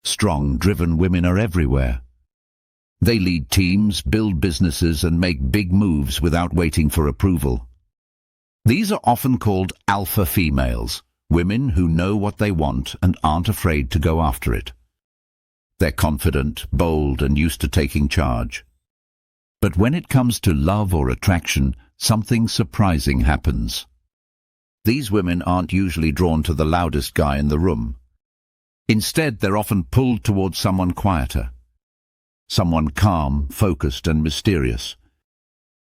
Strong, driven women are everywhere. They lead teams, build businesses, and make big moves without waiting for approval. These are often called alpha females, women who know what they want and aren't afraid to go after it. They're confident, bold, and used to taking charge. But when it comes to love or attraction, something surprising happens. These women aren't usually drawn to the loudest guy in the room. Instead, they're often pulled towards someone quieter. Someone calm, focused, and mysterious.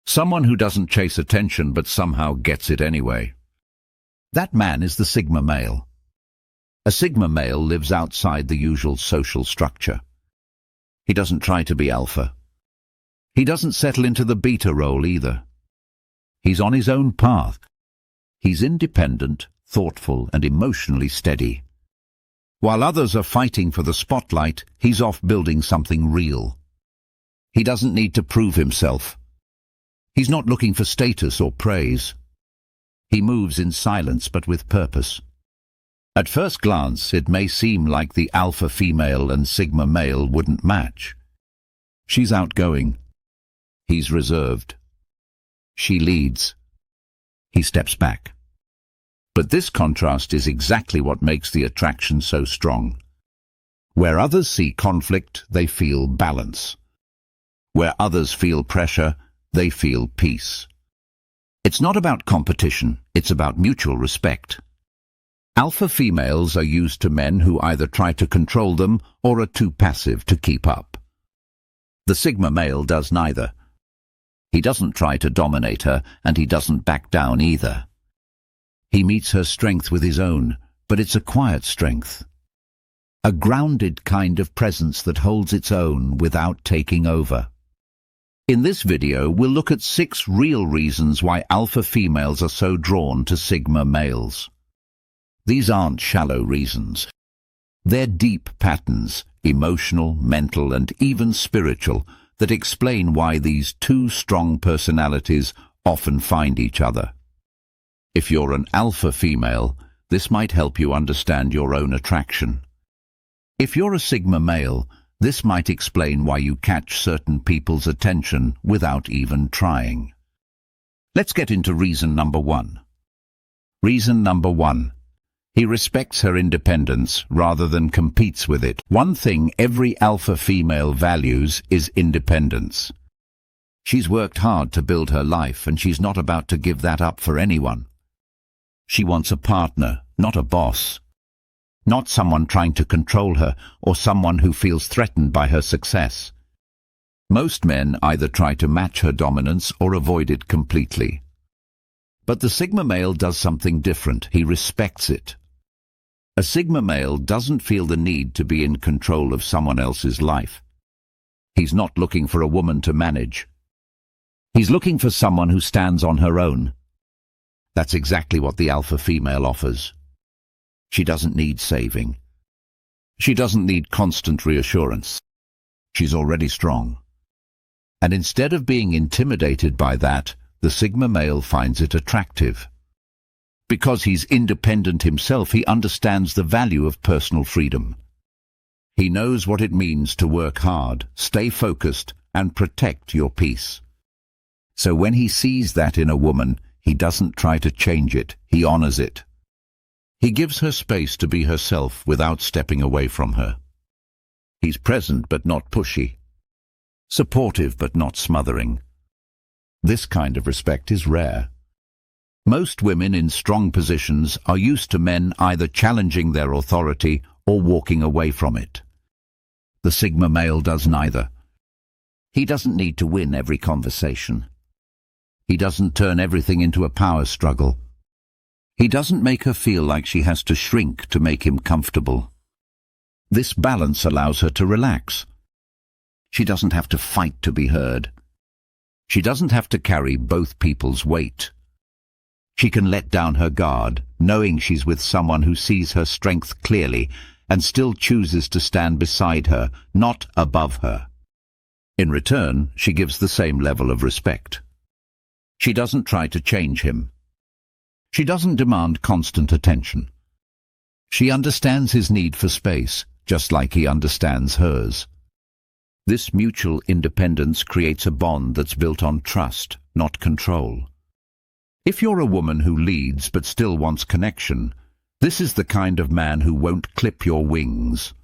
Someone who doesn't chase attention but somehow gets it anyway. That man is the Sigma male. A Sigma male lives outside the usual social structure. He doesn't try to be alpha. He doesn't settle into the beta role either. He's on his own path. He's independent, thoughtful, and emotionally steady. While others are fighting for the spotlight, he's off building something real. He doesn't need to prove himself. He's not looking for status or praise. He moves in silence but with purpose. At first glance, it may seem like the alpha female and Sigma male wouldn't match. She's outgoing. He's reserved. She leads. He steps back. But this contrast is exactly what makes the attraction so strong. Where others see conflict, they feel balance. Where others feel pressure, they feel peace. It's not about competition, it's about mutual respect. Alpha females are used to men who either try to control them or are too passive to keep up. The Sigma male does neither. He doesn't try to dominate her, and he doesn't back down either. He meets her strength with his own, but it's a quiet strength. A grounded kind of presence that holds its own without taking over. In this video, we'll look at 6 real reasons why alpha females are so drawn to Sigma males. These aren't shallow reasons. They're deep patterns, emotional, mental, and even spiritual, that explain why these two strong personalities often find each other. If you're an alpha female, this might help you understand your own attraction. If you're a Sigma male, this might explain why you catch certain people's attention without even trying. Let's get into reason number 1. Reason number 1. He respects her independence rather than competes with it. One thing every alpha female values is independence. She's worked hard to build her life, and she's not about to give that up for anyone. She wants a partner, not a boss. Not someone trying to control her or someone who feels threatened by her success. Most men either try to match her dominance or avoid it completely. But the Sigma male does something different. He respects it. A Sigma male doesn't feel the need to be in control of someone else's life. He's not looking for a woman to manage. He's looking for someone who stands on her own. That's exactly what the alpha female offers. She doesn't need saving. She doesn't need constant reassurance. She's already strong. And instead of being intimidated by that, the Sigma male finds it attractive. Because he's independent himself, he understands the value of personal freedom. He knows what it means to work hard, stay focused, and protect your peace. So when he sees that in a woman, he doesn't try to change it, he honors it. He gives her space to be herself without stepping away from her. He's present but not pushy. Supportive but not smothering. This kind of respect is rare. Most women in strong positions are used to men either challenging their authority or walking away from it. The Sigma male does neither. He doesn't need to win every conversation. He doesn't turn everything into a power struggle. He doesn't make her feel like she has to shrink to make him comfortable. This balance allows her to relax. She doesn't have to fight to be heard. She doesn't have to carry both people's weight. She can let down her guard, knowing she's with someone who sees her strength clearly and still chooses to stand beside her, not above her. In return, she gives the same level of respect. She doesn't try to change him. She doesn't demand constant attention. She understands his need for space just like he understands hers. This mutual independence creates a bond that's built on trust, not control. If you're a woman who leads but still wants connection, this is the kind of man who won't clip your wings.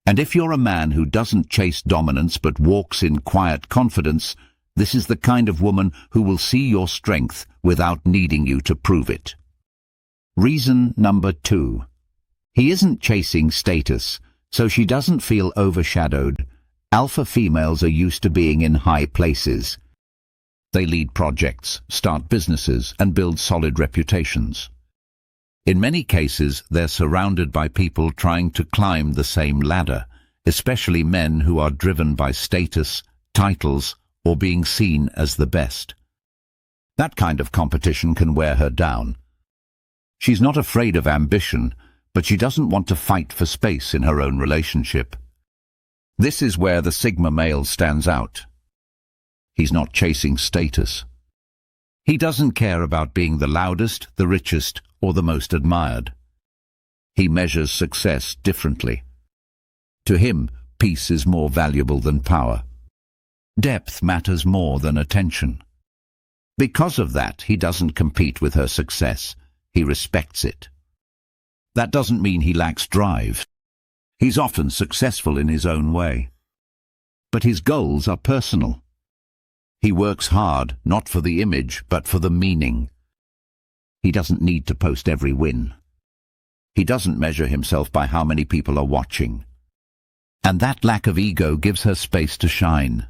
And if you're a man who doesn't chase dominance but walks in quiet confidence, this is the kind of woman who will see your strength without needing you to prove it. Reason number 2. He isn't chasing status, so she doesn't feel overshadowed. Alpha females are used to being in high places. They lead projects, start businesses, and build solid reputations. In many cases, they're surrounded by people trying to climb the same ladder, especially men who are driven by status, titles, or being seen as the best. That kind of competition can wear her down. She's not afraid of ambition, but she doesn't want to fight for space in her own relationship. This is where the Sigma male stands out. He's not chasing status. He doesn't care about being the loudest, the richest, or the most admired. He measures success differently. To him, peace is more valuable than power. Depth matters more than attention. Because of that, he doesn't compete with her success. He respects it. That doesn't mean he lacks drive. He's often successful in his own way. But his goals are personal. He works hard, not for the image, but for the meaning. He doesn't need to post every win. He doesn't measure himself by how many people are watching. And that lack of ego gives her space to shine.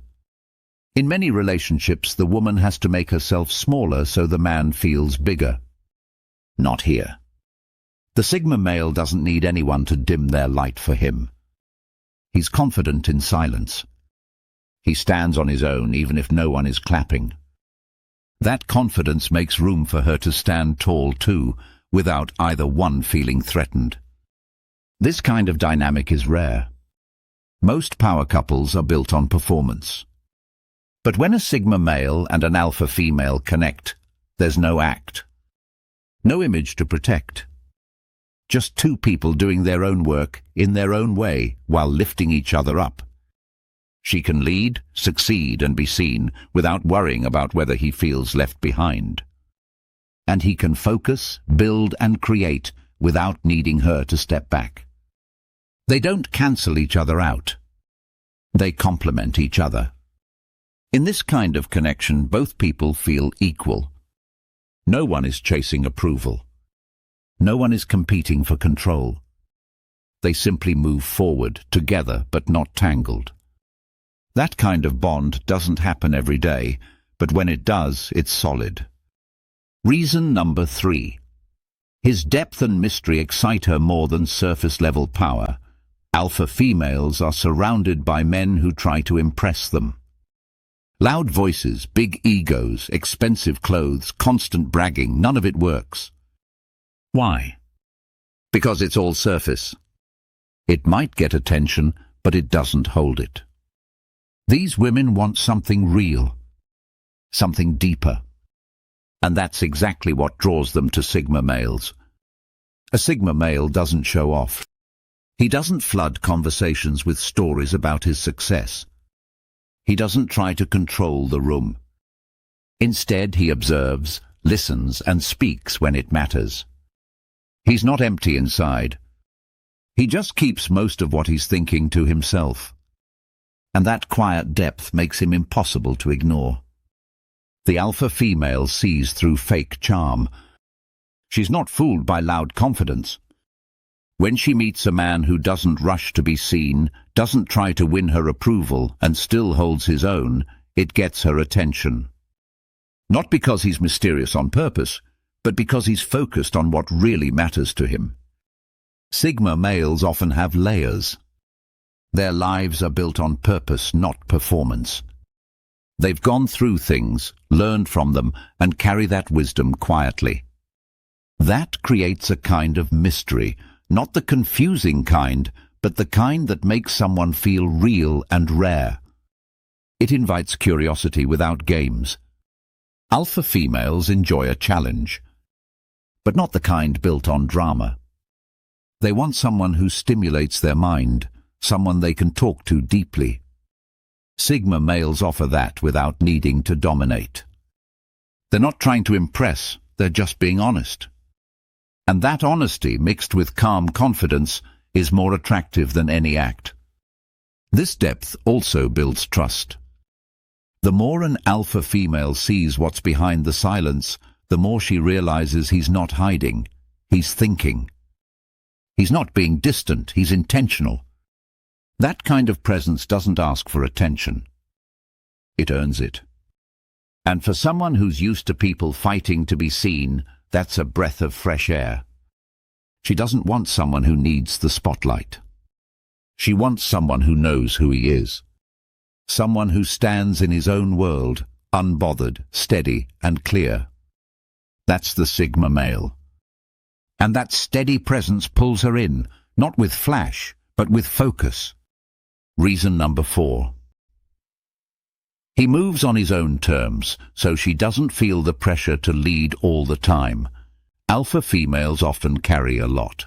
In many relationships, the woman has to make herself smaller so the man feels bigger. Not here. The Sigma male doesn't need anyone to dim their light for him. He's confident in silence. He stands on his own even if no one is clapping. That confidence makes room for her to stand tall too, without either one feeling threatened. This kind of dynamic is rare. Most power couples are built on performance. But when a Sigma male and an alpha female connect, there's no act. No image to protect. Just two people doing their own work in their own way while lifting each other up. She can lead, succeed, and be seen without worrying about whether he feels left behind. And he can focus, build, and create without needing her to step back. They don't cancel each other out. They complement each other. In this kind of connection, both people feel equal. No one is chasing approval. No one is competing for control. They simply move forward, together but not tangled. That kind of bond doesn't happen every day, but when it does, it's solid. Reason number 3. His depth and mystery excite her more than surface-level power. Alpha females are surrounded by men who try to impress them. Loud voices, big egos, expensive clothes, constant bragging, none of it works. Why? Because it's all surface. It might get attention, but it doesn't hold it. These women want something real, something deeper. And that's exactly what draws them to Sigma males. A Sigma male doesn't show off. He doesn't flood conversations with stories about his success. He doesn't try to control the room. Instead, he observes, listens, and speaks when it matters. He's not empty inside. He just keeps most of what he's thinking to himself. And that quiet depth makes him impossible to ignore. The alpha female sees through fake charm. She's not fooled by loud confidence. When she meets a man who doesn't rush to be seen, doesn't try to win her approval, and still holds his own, it gets her attention. Not because he's mysterious on purpose, but because he's focused on what really matters to him. Sigma males often have layers. Their lives are built on purpose, not performance. They've gone through things, learned from them, and carry that wisdom quietly. That creates a kind of mystery, not the confusing kind, but the kind that makes someone feel real and rare. It invites curiosity without games. Alpha females enjoy a challenge, but not the kind built on drama. They want someone who stimulates their mind, someone they can talk to deeply. Sigma males offer that without needing to dominate. They're not trying to impress, they're just being honest. And that honesty, mixed with calm confidence, is more attractive than any act. This depth also builds trust. The more an alpha female sees what's behind the silence, the more she realizes he's not hiding, he's thinking. He's not being distant, he's intentional. That kind of presence doesn't ask for attention. It earns it. And for someone who's used to people fighting to be seen, that's a breath of fresh air. She doesn't want someone who needs the spotlight. She wants someone who knows who he is. Someone who stands in his own world, unbothered, steady, and clear. That's the Sigma male. And that steady presence pulls her in, not with flash, but with focus. Reason number 4. He moves on his own terms, so she doesn't feel the pressure to lead all the time. Alpha females often carry a lot.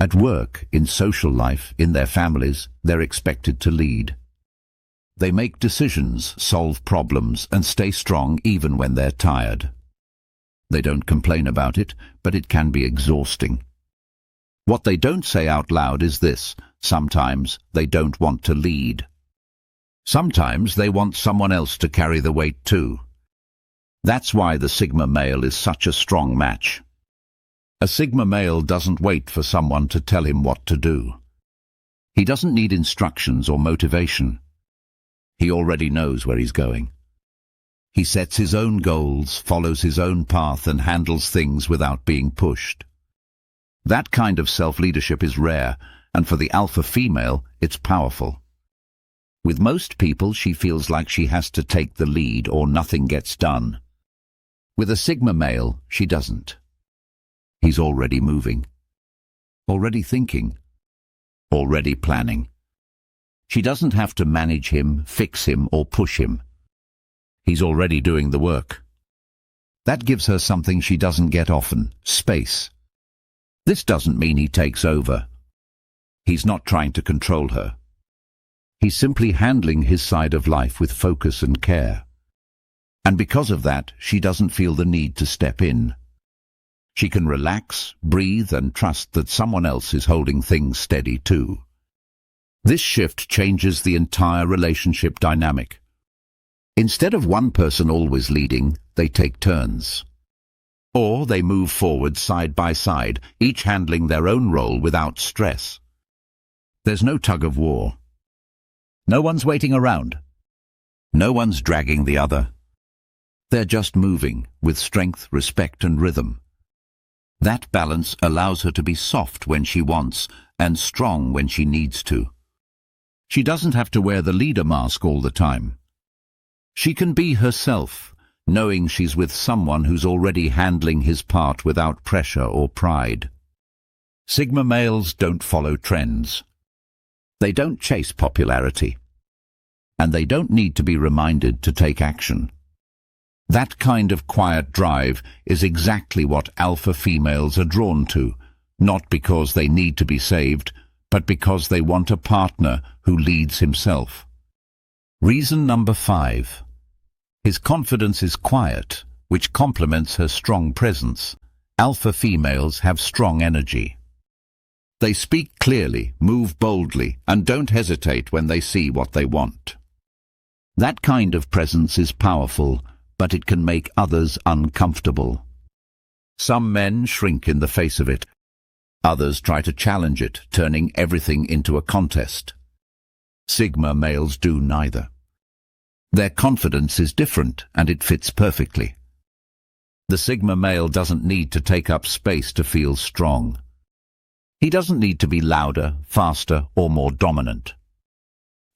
At work, in social life, in their families, they're expected to lead. They make decisions, solve problems, and stay strong even when they're tired. They don't complain about it, but it can be exhausting. What they don't say out loud is this: sometimes they don't want to lead. Sometimes they want someone else to carry the weight too. That's why the Sigma male is such a strong match. A Sigma male doesn't wait for someone to tell him what to do. He doesn't need instructions or motivation. He already knows where he's going. He sets his own goals, follows his own path, and handles things without being pushed. That kind of self-leadership is rare, and for the alpha female, it's powerful. With most people, she feels like she has to take the lead or nothing gets done. With a Sigma male, she doesn't. He's already moving, already thinking, already planning. She doesn't have to manage him, fix him, or push him. He's already doing the work. That gives her something she doesn't get often: space. This doesn't mean he takes over. He's not trying to control her. He's simply handling his side of life with focus and care. And because of that, she doesn't feel the need to step in. She can relax, breathe, and trust that someone else is holding things steady too. This shift changes the entire relationship dynamic. Instead of one person always leading, they take turns. Or they move forward side by side, each handling their own role without stress. There's no tug of war. No one's waiting around. No one's dragging the other. They're just moving, with strength, respect, and rhythm. That balance allows her to be soft when she wants, and strong when she needs to. She doesn't have to wear the leader mask all the time. She can be herself, knowing she's with someone who's already handling his part without pressure or pride. Sigma males don't follow trends. They don't chase popularity. And they don't need to be reminded to take action. That kind of quiet drive is exactly what alpha females are drawn to, not because they need to be saved, but because they want a partner who leads himself. Reason number 5. His confidence is quiet, which complements her strong presence. Alpha females have strong energy. They speak clearly, move boldly, and don't hesitate when they see what they want. That kind of presence is powerful, but it can make others uncomfortable. Some men shrink in the face of it. Others try to challenge it, turning everything into a contest. Sigma males do neither. Their confidence is different, and it fits perfectly. The Sigma male doesn't need to take up space to feel strong. He doesn't need to be louder, faster, or more dominant.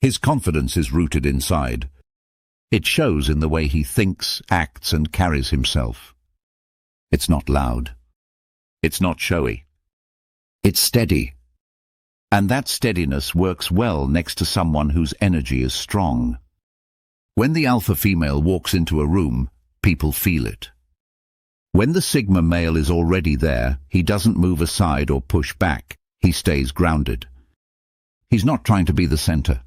His confidence is rooted inside. It shows in the way he thinks, acts, and carries himself. It's not loud. It's not showy. It's steady. And that steadiness works well next to someone whose energy is strong. When the alpha female walks into a room, people feel it. When the Sigma male is already there, he doesn't move aside or push back. He stays grounded. He's not trying to be the center.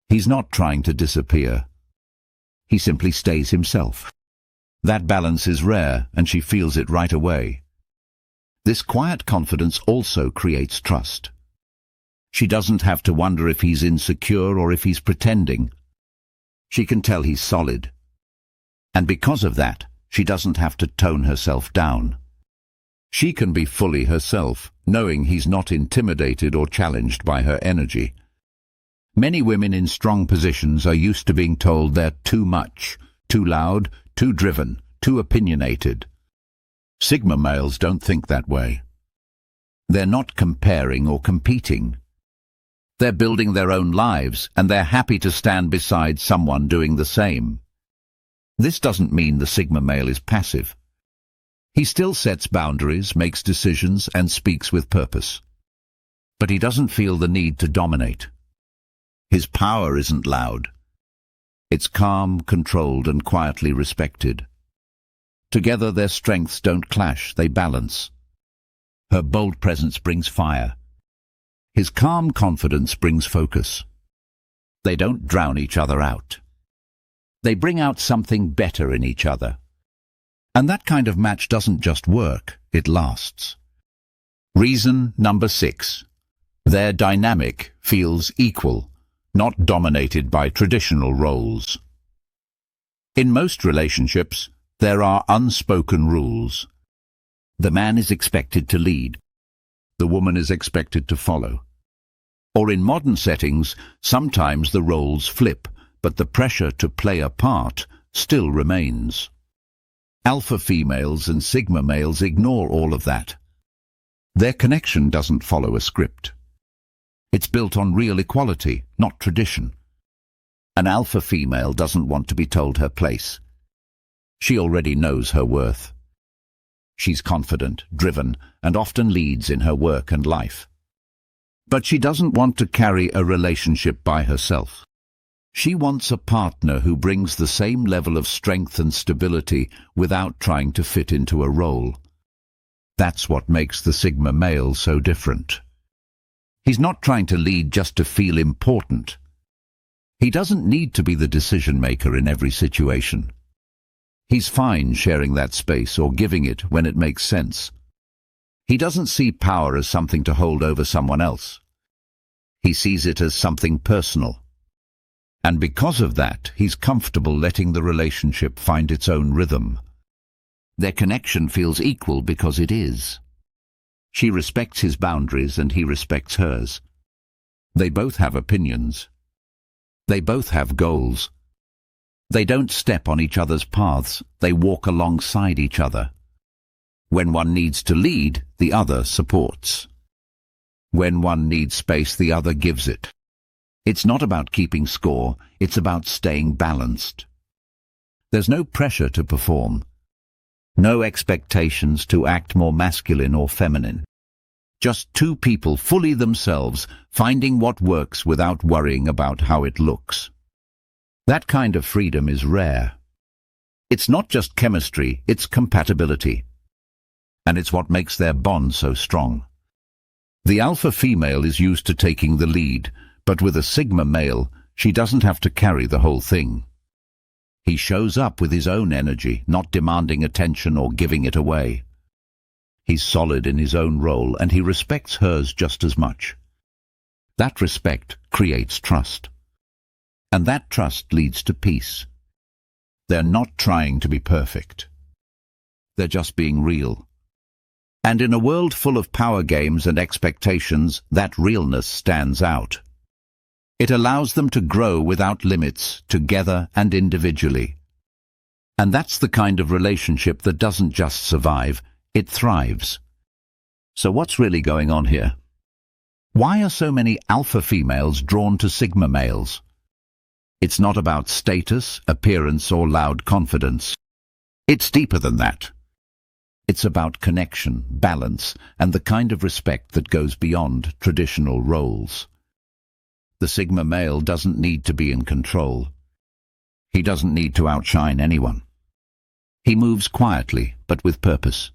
He's not trying to disappear. He simply stays himself. That balance is rare, and she feels it right away. This quiet confidence also creates trust. She doesn't have to wonder if he's insecure or if he's pretending. She can tell he's solid. And because of that, she doesn't have to tone herself down. She can be fully herself, knowing he's not intimidated or challenged by her energy. Many women in strong positions are used to being told they're too much, too loud, too driven, too opinionated. Sigma males don't think that way. They're not comparing or competing. They're building their own lives, and they're happy to stand beside someone doing the same. This doesn't mean the Sigma male is passive. He still sets boundaries, makes decisions, and speaks with purpose. But he doesn't feel the need to dominate. His power isn't loud. It's calm, controlled, and quietly respected. Together their strengths don't clash, they balance. Her bold presence brings fire. His calm confidence brings focus. They don't drown each other out. They bring out something better in each other. And that kind of match doesn't just work, it lasts. Reason number 6. Their dynamic feels equal, not dominated by traditional roles. In most relationships, there are unspoken rules. The man is expected to lead. The woman is expected to follow. Or in modern settings, sometimes the roles flip, but the pressure to play a part still remains. Alpha females and Sigma males ignore all of that. Their connection doesn't follow a script. It's built on real equality, not tradition. An alpha female doesn't want to be told her place. She already knows her worth. She's confident, driven, and often leads in her work and life. But she doesn't want to carry a relationship by herself. She wants a partner who brings the same level of strength and stability without trying to fit into a role. That's what makes the Sigma male so different. He's not trying to lead just to feel important. He doesn't need to be the decision-maker in every situation. He's fine sharing that space or giving it when it makes sense. He doesn't see power as something to hold over someone else. He sees it as something personal. And because of that, he's comfortable letting the relationship find its own rhythm. Their connection feels equal because it is. She respects his boundaries and he respects hers. They both have opinions. They both have goals. They don't step on each other's paths, they walk alongside each other. When one needs to lead, the other supports. When one needs space, the other gives it. It's not about keeping score, it's about staying balanced. There's no pressure to perform. No expectations to act more masculine or feminine. Just two people fully themselves, finding what works without worrying about how it looks. That kind of freedom is rare. It's not just chemistry, it's compatibility. And it's what makes their bond so strong. The alpha female is used to taking the lead, but with a Sigma male, she doesn't have to carry the whole thing. He shows up with his own energy, not demanding attention or giving it away. He's solid in his own role, and he respects hers just as much. That respect creates trust. And that trust leads to peace. They're not trying to be perfect. They're just being real. And in a world full of power games and expectations, that realness stands out. It allows them to grow without limits, together and individually. And that's the kind of relationship that doesn't just survive, it thrives. So what's really going on here? Why are so many alpha females drawn to Sigma males? It's not about status, appearance, or loud confidence. It's deeper than that. It's about connection, balance, and the kind of respect that goes beyond traditional roles. The Sigma male doesn't need to be in control. He doesn't need to outshine anyone. He moves quietly, but with purpose.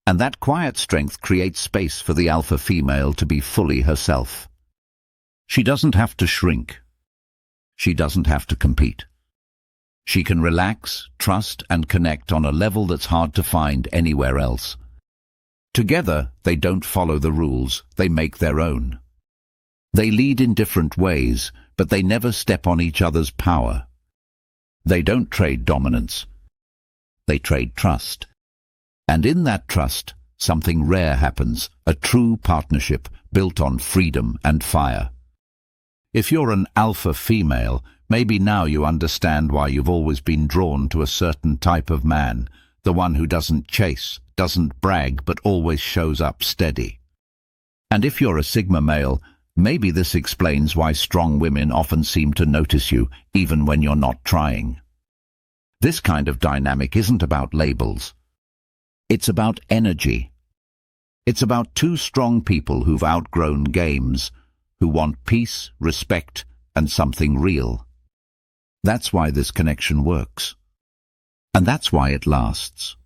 And that quiet strength creates space for the alpha female to be fully herself. She doesn't have to shrink. She doesn't have to compete. She can relax, trust, and connect on a level that's hard to find anywhere else. Together, they don't follow the rules, they make their own. They lead in different ways, but they never step on each other's power. They don't trade dominance. They trade trust. And in that trust, something rare happens, a true partnership built on freedom and fire. If you're an alpha female, maybe now you understand why you've always been drawn to a certain type of man, the one who doesn't chase, doesn't brag, but always shows up steady. And if you're a sigma male, maybe this explains why strong women often seem to notice you, even when you're not trying. This kind of dynamic isn't about labels. It's about energy. It's about two strong people who've outgrown games, who want peace, respect, and something real. That's why this connection works. And that's why it lasts.